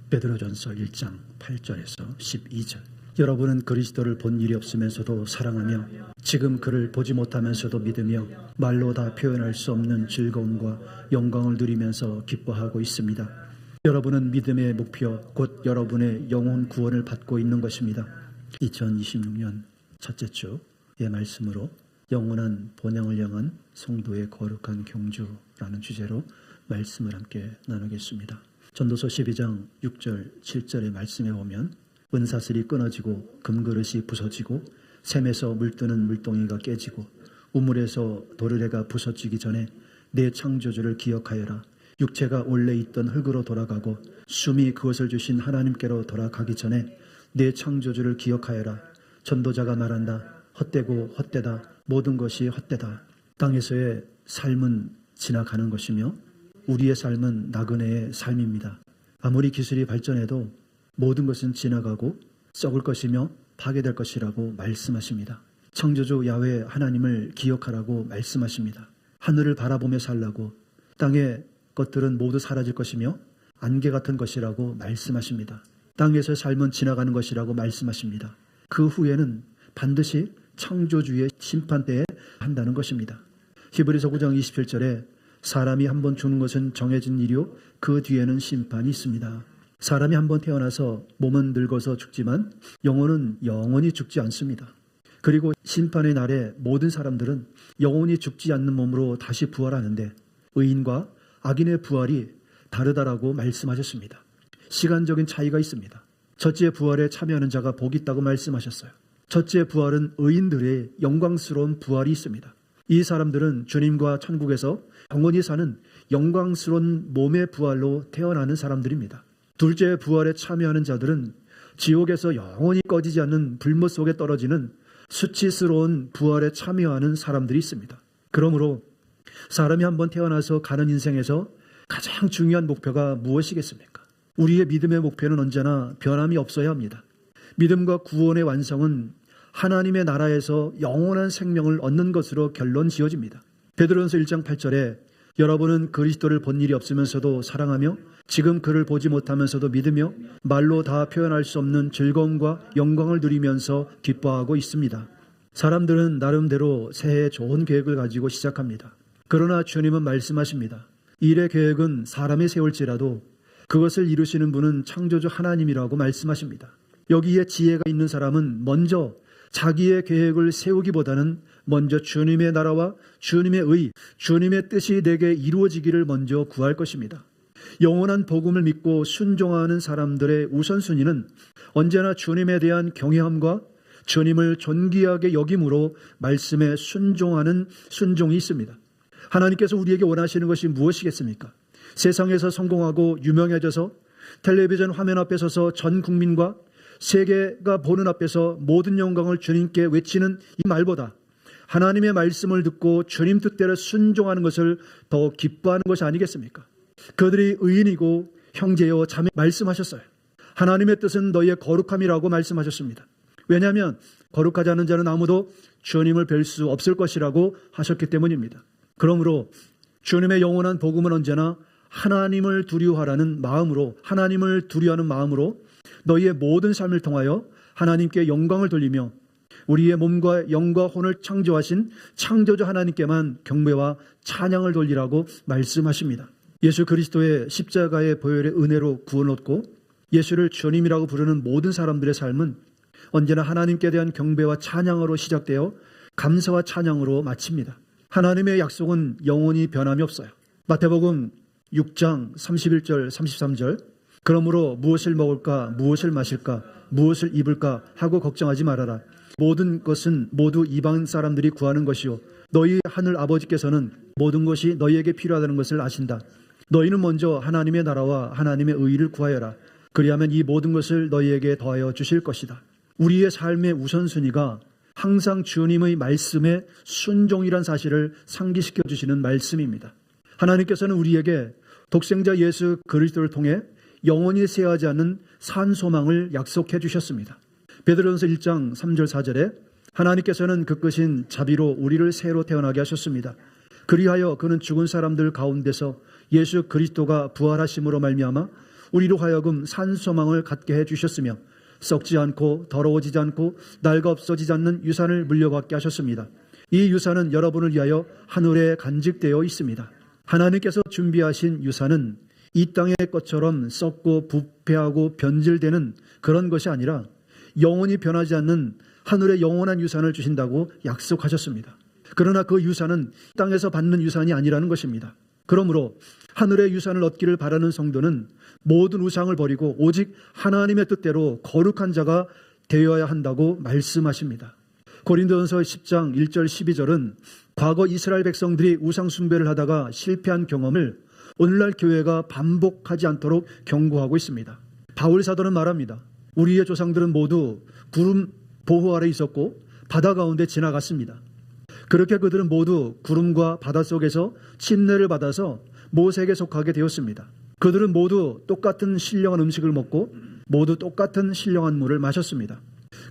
베드로전서 1장 8절에서 12절. 여러분은 그리스도를 본 일이 없으면서도 사랑하며 지금 그를 보지 못하면서도 믿으며 말로 다 표현할 수 없는 즐거움과 영광을 누리면서 기뻐하고 있습니다. 여러분은 믿음의 목표, 곧 여러분의 영혼 구원을 받고 있는 것입니다. 2026년 첫째 주의 말씀으로 영원한 본향을 향한 성도의 거룩한 경주라는 주제로 말씀을 함께 나누겠습니다. 전도서 12장 6절 7절의 말씀에 보면 은사슬이 끊어지고 금그릇이 부서지고 샘에서 물뜨는 물동이가 깨지고 우물에서 도르래가 부서지기 전에 내 창조주를 기억하여라. 육체가 원래 있던 흙으로 돌아가고 숨이 그것을 주신 하나님께로 돌아가기 전에 내 창조주를 기억하여라. 전도자가 말한다. 헛되고 헛되다. 모든 것이 헛되다. 땅에서의 삶은 지나가는 것이며 우리의 삶은 나그네의 삶입니다. 아무리 기술이 발전해도 모든 것은 지나가고 썩을 것이며 파괴될 것이라고 말씀하십니다. 창조주 야훼 하나님을 기억하라고 말씀하십니다. 하늘을 바라보며 살라고. 땅의 것들은 모두 사라질 것이며 안개 같은 것이라고 말씀하십니다. 땅에서 삶은 지나가는 것이라고 말씀하십니다. 그 후에는 반드시 창조주의 심판대에 한다는 것입니다. 히브리서 9장 27절에 사람이 한번 죽는 것은 정해진 일이요 그 뒤에는 심판이 있습니다. 사람이 한번 태어나서 몸은 늙어서 죽지만 영혼은 영원히 죽지 않습니다. 그리고 심판의 날에 모든 사람들은 영원히 죽지 않는 몸으로 다시 부활하는데 의인과 악인의 부활이 다르다라고 말씀하셨습니다. 시간적인 차이가 있습니다. 첫째 부활에 참여하는 자가 복이 있다고 말씀하셨어요. 첫째 부활은 의인들의 영광스러운 부활이 있습니다. 이 사람들은 주님과 천국에서 영원히 사는 영광스러운 몸의 부활로 태어나는 사람들입니다. 둘째 부활에 참여하는 자들은 지옥에서 영원히 꺼지지 않는 불못 속에 떨어지는 수치스러운 부활에 참여하는 사람들이 있습니다. 그러므로 사람이 한번 태어나서 가는 인생에서 가장 중요한 목표가 무엇이겠습니까? 우리의 믿음의 목표는 언제나 변함이 없어야 합니다. 믿음과 구원의 완성은 하나님의 나라에서 영원한 생명을 얻는 것으로 결론 지어집니다. 베드로전서 1장 8절에 여러분은 그리스도를 본 일이 없으면서도 사랑하며 지금 그를 보지 못하면서도 믿으며 말로 다 표현할 수 없는 즐거움과 영광을 누리면서 기뻐하고 있습니다. 사람들은 나름대로 새해 좋은 계획을 가지고 시작합니다. 그러나 주님은 말씀하십니다. 일의 계획은 사람이 세울지라도 그것을 이루시는 분은 창조주 하나님이라고 말씀하십니다. 여기에 지혜가 있는 사람은 먼저 자기의 계획을 세우기보다는 먼저 주님의 나라와 주님의 의, 주님의 뜻이 내게 이루어지기를 먼저 구할 것입니다. 영원한 복음을 믿고 순종하는 사람들의 우선순위는 언제나 주님에 대한 경외함과 주님을 존귀하게 여김으로 말씀에 순종하는 순종이 있습니다. 하나님께서 우리에게 원하시는 것이 무엇이겠습니까? 세상에서 성공하고 유명해져서 텔레비전 화면 앞에 서서 전 국민과 세계가 보는 앞에서 모든 영광을 주님께 외치는 이 말보다 하나님의 말씀을 듣고 주님 뜻대로 순종하는 것을 더 기뻐하는 것이 아니겠습니까? 그들이 의인이고 형제여 자매 말씀하셨어요. 하나님의 뜻은 너희의 거룩함이라고 말씀하셨습니다. 왜냐하면 거룩하지 않은 자는 아무도 주님을 뵐 수 없을 것이라고 하셨기 때문입니다. 그러므로 주님의 영원한 복음은 언제나 하나님을 두려워하라는 마음으로, 하나님을 두려워하는 마음으로 너희의 모든 삶을 통하여 하나님께 영광을 돌리며 우리의 몸과 영과 혼을 창조하신 창조주 하나님께만 경배와 찬양을 돌리라고 말씀하십니다. 예수 그리스도의 십자가의 보혈의 은혜로 구원 얻고 예수를 주님이라고 부르는 모든 사람들의 삶은 언제나 하나님께 대한 경배와 찬양으로 시작되어 감사와 찬양으로 마칩니다. 하나님의 약속은 영원히 변함이 없어요. 마태복음 6장 31절 33절 그러므로 무엇을 먹을까 무엇을 마실까 무엇을 입을까 하고 걱정하지 말아라. 모든 것은 모두 이방 사람들이 구하는 것이요 너희 하늘 아버지께서는 모든 것이 너희에게 필요하다는 것을 아신다. 너희는 먼저 하나님의 나라와 하나님의 의의를 구하여라. 그리하면 이 모든 것을 너희에게 더하여 주실 것이다. 우리의 삶의 우선순위가 항상 주님의 말씀에 순종이란 사실을 상기시켜 주시는 말씀입니다. 하나님께서는 우리에게 독생자 예수 그리스도를 통해 영원히 쇠하지 않는 산소망을 약속해 주셨습니다. 베드로전서 1장 3절 4절에 하나님께서는 그 크신 자비로 우리를 새로 태어나게 하셨습니다. 그리하여 그는 죽은 사람들 가운데서 예수 그리스도가 부활하심으로 말미암아 우리로 하여금 산 소망을 갖게 해주셨으며 썩지 않고 더러워지지 않고 낡아 없어지지 않는 유산을 물려받게 하셨습니다. 이 유산은 여러분을 위하여 하늘에 간직되어 있습니다. 하나님께서 준비하신 유산은 이 땅의 것처럼 썩고 부패하고 변질되는 그런 것이 아니라 영원히 변하지 않는 하늘의 영원한 유산을 주신다고 약속하셨습니다. 그러나 그 유산은 땅에서 받는 유산이 아니라는 것입니다. 그러므로 하늘의 유산을 얻기를 바라는 성도는 모든 우상을 버리고 오직 하나님의 뜻대로 거룩한 자가 되어야 한다고 말씀하십니다. 고린도전서 10장 1절 12절은 과거 이스라엘 백성들이 우상 숭배를 하다가 실패한 경험을 오늘날 교회가 반복하지 않도록 경고하고 있습니다. 바울 사도는 말합니다. 우리의 조상들은 모두 구름 보호 아래 있었고 바다 가운데 지나갔습니다. 그렇게 그들은 모두 구름과 바다 속에서 침례를 받아서 모세에게 속하게 되었습니다. 그들은 모두 똑같은 신령한 음식을 먹고 모두 똑같은 신령한 물을 마셨습니다.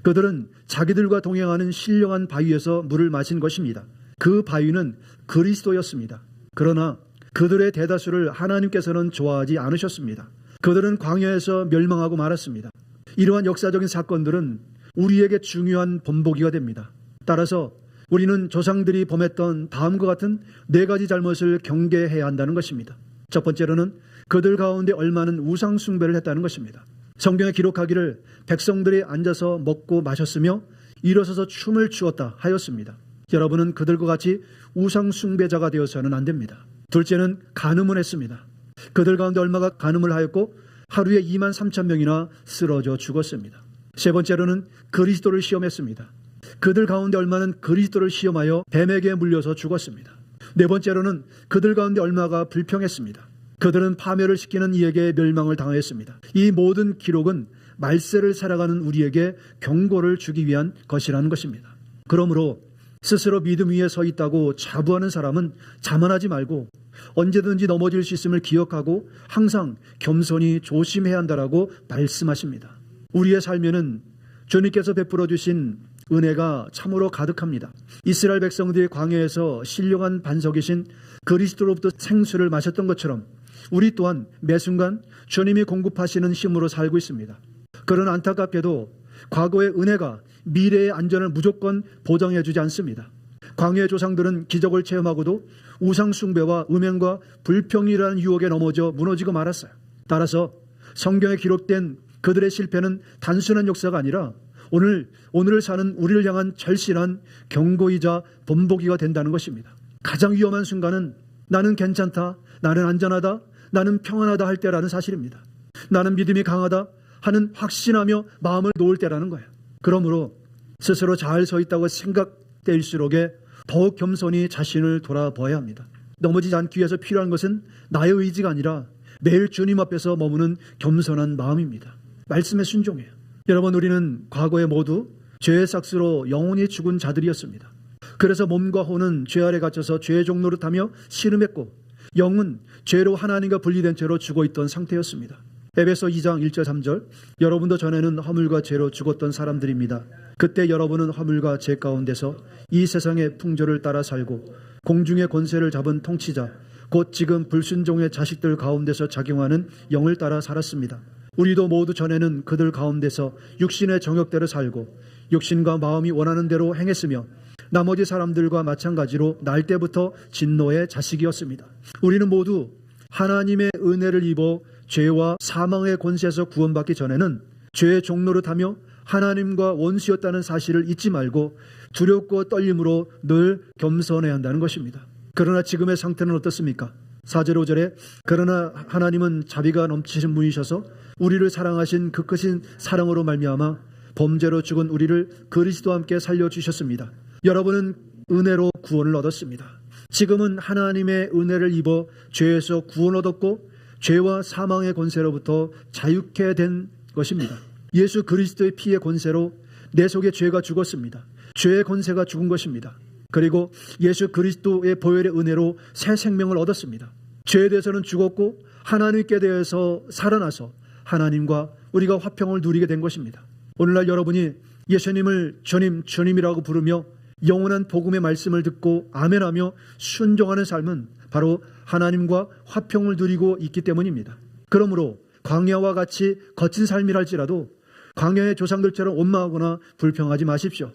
그들은 자기들과 동행하는 신령한 바위에서 물을 마신 것입니다. 그 바위는 그리스도였습니다. 그러나 그들의 대다수를 하나님께서는 좋아하지 않으셨습니다. 그들은 광야에서 멸망하고 말았습니다. 이러한 역사적인 사건들은 우리에게 중요한 본보기가 됩니다. 따라서 우리는 조상들이 범했던 다음과 같은 4가지 잘못을 경계해야 한다는 것입니다. 첫 번째로는 그들 가운데 얼마는 우상 숭배를 했다는 것입니다. 성경에 기록하기를 백성들이 앉아서 먹고 마셨으며 일어서서 춤을 추었다 하였습니다. 여러분은 그들과 같이 우상 숭배자가 되어서는 안 됩니다. 둘째는 간음을 했습니다. 그들 가운데 얼마가 간음을 하였고 하루에 2만 3천 명이나 쓰러져 죽었습니다. 세 번째로는 그리스도를 시험했습니다. 그들 가운데 얼마는 그리스도를 시험하여 뱀에게 물려서 죽었습니다. 네 번째로는 그들 가운데 얼마가 불평했습니다. 그들은 파멸을 시키는 이에게 멸망을 당하였습니다. 이 모든 기록은 말세를 살아가는 우리에게 경고를 주기 위한 것이라는 것입니다. 그러므로 스스로 믿음 위에 서 있다고 자부하는 사람은 자만하지 말고 언제든지 넘어질 수 있음을 기억하고 항상 겸손히 조심해야 한다라고 말씀하십니다. 우리의 삶에는 주님께서 베풀어 주신 은혜가 참으로 가득합니다. 이스라엘 백성들이 광야에서 신령한 반석이신 그리스도로부터 생수를 마셨던 것처럼 우리 또한 매 순간 주님이 공급하시는 힘으로 살고 있습니다. 그러나 안타깝게도 과거의 은혜가 미래의 안전을 무조건 보장해 주지 않습니다. 광야의 조상들은 기적을 체험하고도 우상 숭배와 음행과 불평이라는 유혹에 넘어져 무너지고 말았어요. 따라서 성경에 기록된 그들의 실패는 단순한 역사가 아니라 오늘을 사는 우리를 향한 절실한 경고이자 본보기가 된다는 것입니다. 가장 위험한 순간은 나는 괜찮다, 나는 안전하다, 나는 평안하다 할 때라는 사실입니다. 나는 믿음이 강하다 하는 확신하며 마음을 놓을 때라는 거예요. 그러므로 스스로 잘 서 있다고 생각될수록에 더욱 겸손히 자신을 돌아봐야 합니다. 넘어지지 않기 위해서 필요한 것은 나의 의지가 아니라 매일 주님 앞에서 머무는 겸손한 마음입니다. 말씀에 순종해요. 여러분, 우리는 과거에 모두 죄의 삭스로 영원히 죽은 자들이었습니다. 그래서 몸과 혼은 죄 아래 갇혀서 죄의 종노릇 하며 씨름했고 영은 죄로 하나님과 분리된 채로 죽어있던 상태였습니다. 에베소 2장 1절 3절 여러분도 전에는 허물과 죄로 죽었던 사람들입니다. 그때 여러분은 허물과 죄 가운데서 이 세상의 풍조를 따라 살고 공중의 권세를 잡은 통치자 곧 지금 불순종의 자식들 가운데서 작용하는 영을 따라 살았습니다. 우리도 모두 전에는 그들 가운데서 육신의 정욕대로 살고 육신과 마음이 원하는 대로 행했으며 나머지 사람들과 마찬가지로 날 때부터 진노의 자식이었습니다. 우리는 모두 하나님의 은혜를 입어 죄와 사망의 권세에서 구원받기 전에는 죄의 종노릇하며 하나님과 원수였다는 사실을 잊지 말고 두렵고 떨림으로 늘 겸손해야 한다는 것입니다. 그러나 지금의 상태는 어떻습니까? 4절 5절에 그러나 하나님은 자비가 넘치신 분이셔서 우리를 사랑하신 그 크신 사랑으로 말미암아 범죄로 죽은 우리를 그리스도와 함께 살려주셨습니다. 여러분은 은혜로 구원을 얻었습니다. 지금은 하나님의 은혜를 입어 죄에서 구원 얻었고 죄와 사망의 권세로부터 자유케 된 것입니다. 예수 그리스도의 피의 권세로 내 속에 죄가 죽었습니다. 죄의 권세가 죽은 것입니다. 그리고 예수 그리스도의 보혈의 은혜로 새 생명을 얻었습니다. 죄에 대해서는 죽었고 하나님께 대해서 살아나서 하나님과 우리가 화평을 누리게 된 것입니다. 오늘날 여러분이 예수님을 주님이라고 부르며 영원한 복음의 말씀을 듣고 아멘하며 순종하는 삶은 바로 하나님과 화평을 누리고 있기 때문입니다. 그러므로 광야와 같이 거친 삶이랄지라도 광야의 조상들처럼 원망하거나 불평하지 마십시오.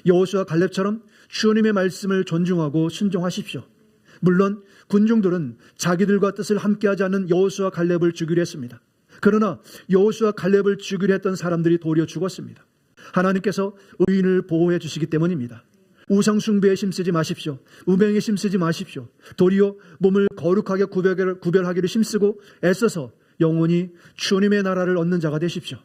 여호수아 갈렙처럼 주님의 말씀을 존중하고 순종하십시오. 물론 군중들은 자기들과 뜻을 함께하지 않는 여호수아 갈렙을 죽이려 했습니다. 그러나 여호수아 갈렙을 죽이려 했던 사람들이 도리어 죽었습니다. 하나님께서 의인을 보호해 주시기 때문입니다. 우상 숭배에 힘쓰지 마십시오. 우명에 힘쓰지 마십시오. 도리어 몸을 거룩하게 구별하기를 힘쓰고 애써서 영원히 주님의 나라를 얻는 자가 되십시오.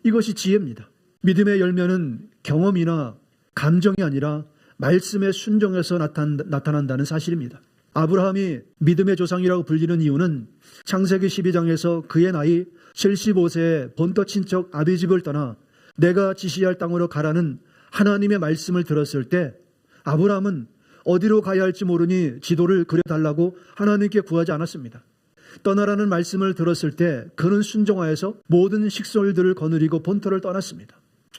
이것이 지혜입니다. 믿음의 열매는 경험이나 감정이 아니라 말씀의 순종에서 나타난다는 사실입니다. 아브라함이 믿음의 조상이라고 불리는 이유는 창세기 12장에서 그의 나이 75세에 본토 친척 아비집을 떠나 내가 지시할 땅으로 가라는 하나님의 말씀을 들었을 때 아브라함은 어디로 가야 할지 모르니 지도를 그려달라고 하나님께 구하지 않았습니다. 떠나라는 말씀을 들었을 때 그는 순종하여서 모든 식솔들을 거느리고 본토를 떠났습니다.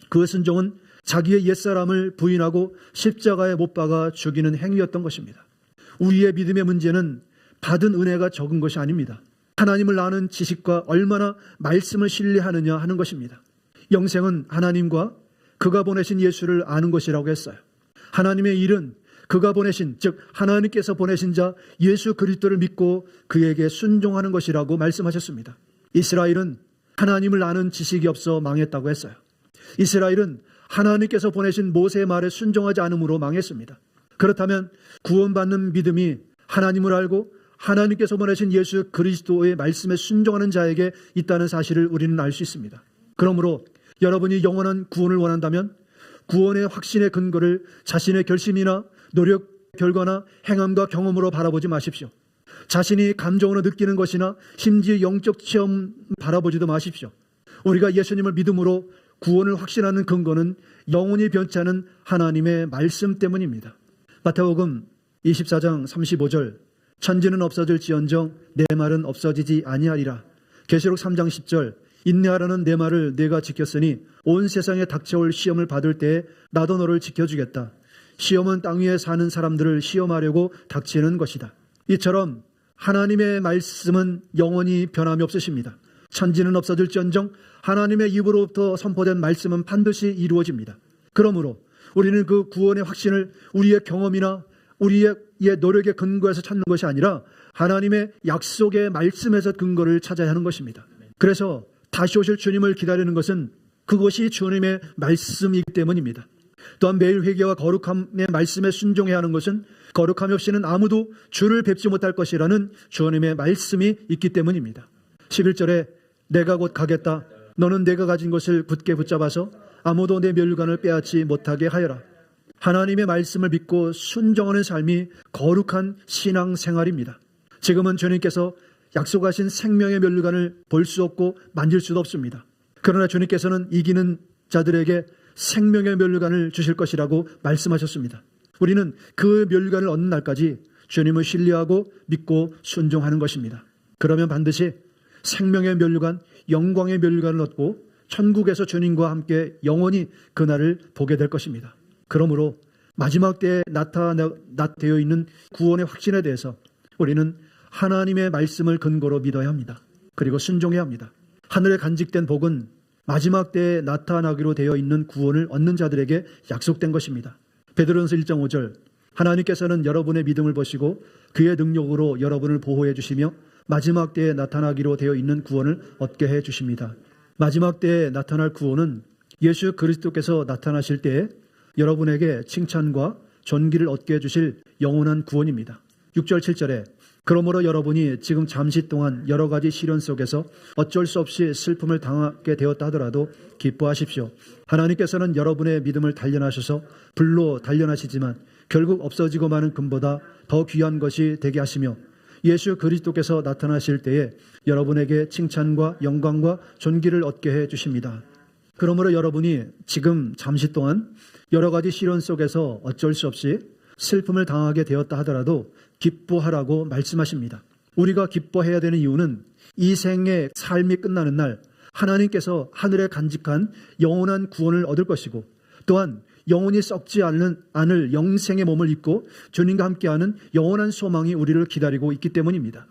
그 순종은 자기의 옛사람을 부인하고 십자가에 못 박아 죽이는 행위였던 것입니다. 우리의 믿음의 문제는 받은 은혜가 적은 것이 아닙니다. 하나님을 아는 지식과 얼마나 말씀을 신뢰하느냐 하는 것입니다. 영생은 하나님과 그가 보내신 예수를 아는 것이라고 했어요. 하나님의 일은 그가 보내신, 즉 하나님께서 보내신 자 예수 그리스도를 믿고 그에게 순종하는 것이라고 말씀하셨습니다. 이스라엘은 하나님을 아는 지식이 없어 망했다고 했어요. 이스라엘은 하나님께서 보내신 모세의 말에 순종하지 않음으로 망했습니다. 그렇다면 구원받는 믿음이 하나님을 알고 하나님께서 보내신 예수 그리스도의 말씀에 순종하는 자에게 있다는 사실을 우리는 알 수 있습니다. 그러므로 여러분이 영원한 구원을 원한다면 구원의 확신의 근거를 자신의 결심이나 노력 결과나 행함과 경험으로 바라보지 마십시오. 자신이 감정으로 느끼는 것이나 심지어 영적 체험 바라보지도 마십시오. 우리가 예수님을 믿음으로 구원을 확신하는 근거는 영원히 변치 않은 하나님의 말씀 때문입니다. 마태복음 24장 35절 천지는 없어질지언정 내 말은 없어지지 아니하리라. 계시록 3장 10절 인내하라는 내 말을 내가 지켰으니 온 세상에 닥쳐올 시험을 받을 때에 나도 너를 지켜주겠다. 시험은 땅 위에 사는 사람들을 시험하려고 닥치는 것이다. 이처럼 하나님의 말씀은 영원히 변함이 없으십니다. 천지는 없어질지언정 하나님의 입으로부터 선포된 말씀은 반드시 이루어집니다. 그러므로 우리는 그 구원의 확신을 우리의 경험이나 우리의 노력의 근거에서 찾는 것이 아니라 하나님의 약속의 말씀에서 근거를 찾아야 하는 것입니다. 그래서 다시 오실 주님을 기다리는 것은 그것이 주님의 말씀이기 때문입니다. 또한 매일 회개와 거룩함의 말씀에 순종해야 하는 것은 거룩함이 없이는 아무도 주를 뵙지 못할 것이라는 주님의 말씀이 있기 때문입니다. 11절에 내가 곧 가겠다. 너는 내가 가진 것을 굳게 붙잡아서 아무도 내 멸관을 빼앗지 못하게 하여라. 하나님의 말씀을 믿고 순종하는 삶이 거룩한 신앙생활입니다. 지금은 주님께서 약속하신 생명의 멸관을 볼 수 없고 만질 수도 없습니다. 그러나 주님께서는 이기는 자들에게 생명의 멸관을 주실 것이라고 말씀하셨습니다. 우리는 그 멸관을 얻는 날까지 주님을 신뢰하고 믿고 순종하는 것입니다. 그러면 반드시 생명의 멸관, 영광의 멸관을 얻고 천국에서 주님과 함께 영원히 그날을 보게 될 것입니다. 그러므로 마지막 때에 나타되어 있는 구원의 확신에 대해서 우리는 하나님의 말씀을 근거로 믿어야 합니다. 그리고 순종해야 합니다. 하늘에 간직된 복은 마지막 때에 나타나기로 되어 있는 구원을 얻는 자들에게 약속된 것입니다. 베드로전서 1장 5절 하나님께서는 여러분의 믿음을 보시고 그의 능력으로 여러분을 보호해 주시며 마지막 때에 나타나기로 되어 있는 구원을 얻게 해 주십니다. 마지막 때에 나타날 구원은 예수 그리스도께서 나타나실 때에 여러분에게 칭찬과 존귀를 얻게 해주실 영원한 구원입니다. 6절 7절에 그러므로 여러분이 지금 잠시 동안 여러 가지 시련 속에서 어쩔 수 없이 슬픔을 당하게 되었다 하더라도 기뻐하십시오. 하나님께서는 여러분의 믿음을 단련하셔서 불로 단련하시지만 결국 없어지고 마는 금보다 더 귀한 것이 되게 하시며 예수 그리스도께서 나타나실 때에 여러분에게 칭찬과 영광과 존귀를 얻게 해 주십니다. 그러므로 여러분이 지금 잠시 동안 여러 가지 시련 속에서 어쩔 수 없이 슬픔을 당하게 되었다 하더라도 기뻐하라고 말씀하십니다. 우리가 기뻐해야 되는 이유는 이 생의 삶이 끝나는 날 하나님께서 하늘에 간직한 영원한 구원을 얻을 것이고 또한 영원히 썩지 않을 영생의 몸을 입고 주님과 함께하는 영원한 소망이 우리를 기다리고 있기 때문입니다.